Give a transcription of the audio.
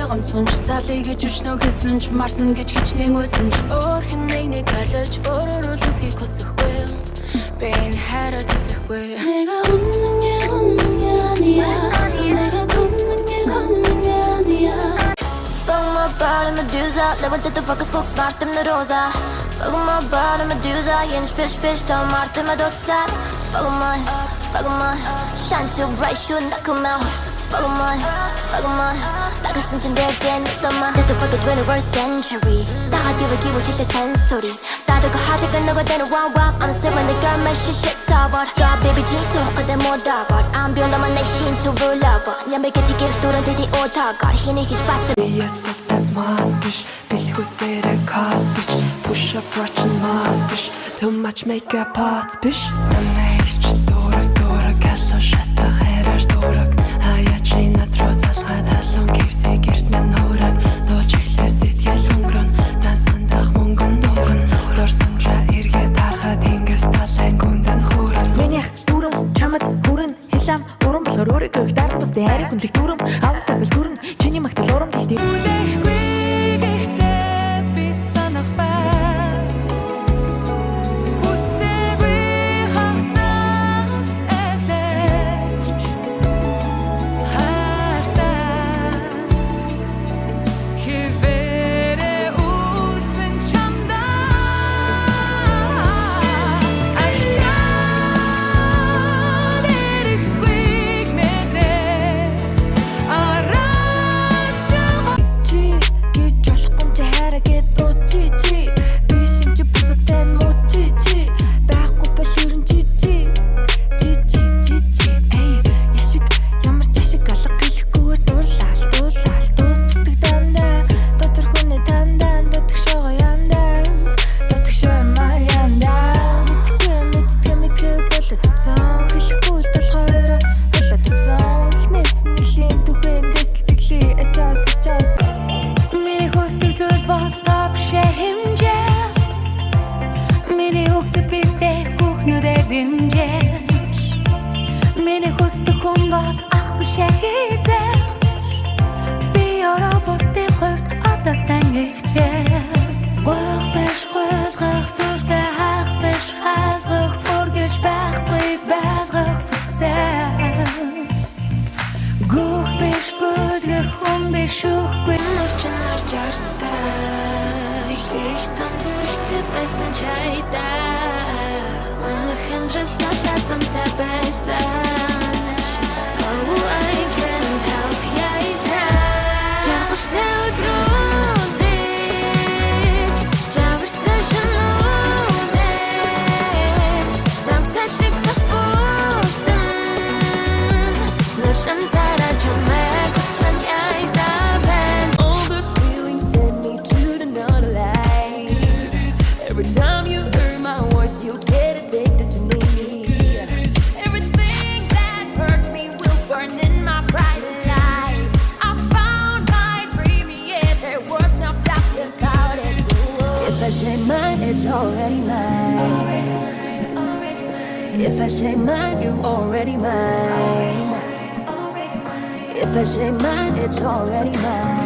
гомцсон ч салыг гэж өчнөө хэлсэн ч мартна гэж хичнээн үйсэн ч өөр хинэйний гарлаж өөрөөр үлсхийг хүсэхгүй би энэ хараад хэсэхгүй 내가 웃는 게 아니야 내가 걷는 게 아니야 Fuck my body Medusa level to the focus pop Martim na rosa Fuck my body Medusa Yench bitch to Martim na dotsa Fuck my Shine so bright should not come out Fuck my 따뜻한 좀 될 땐 너만 This is for the 21st century 다 뒤로 힐때 산소리 다들 그 하지 끝나고 되는 wow I'm still in the girl my shit 사버 야 baby jeans 속가대 못하고 I'm beyond 너만 내 힘수 불러고 냠백해지 길도는 데디 오다가 힘이 희시봤자 비었었단 맘비sh 빌고세를 컷비sh Push up watching 맘비sh Too much makeup hot bish 넌내 이치 도락 갈로 샷다 해랄 도락 하얗지 나 트로자스가 달롱 깁세 гэртнэн хуураад дууж эхлээ сэтгэл өнгөрөн дансандах мөнгөн дуурна дурсамжа эргээд харахад ингээс талайн гүндэн хуурна Минийх дүүрэн чамд бүрэн хэлам уран болохоор өөрийгөө их дарах бусдын хайрыг хүндлэх дүүрэн авахтаас л хүрэн чиний магтал урам гихтэй үлэхгүй гэхдээ би санах бай хүсээгүй хавцаа эвлэж хартаа хивэрэ үлдсэн чамдаа Миний хүсдэг хүн бол ах биш хийзээ би ороо бусдын хувьд одоо сайн ихчээ гойх биш гойхох дуртай хаах биш хаалгах үргэлж байхгүй байлгах хүсэл гүх биш гүлгэх хүн биш үхгүй нүчнэр жартай их там зүрхтэй байсан чайдаа унахын жасалаа замтай байсан It's already mine. If I say mine, you already mine. If I say mine, it's already mine.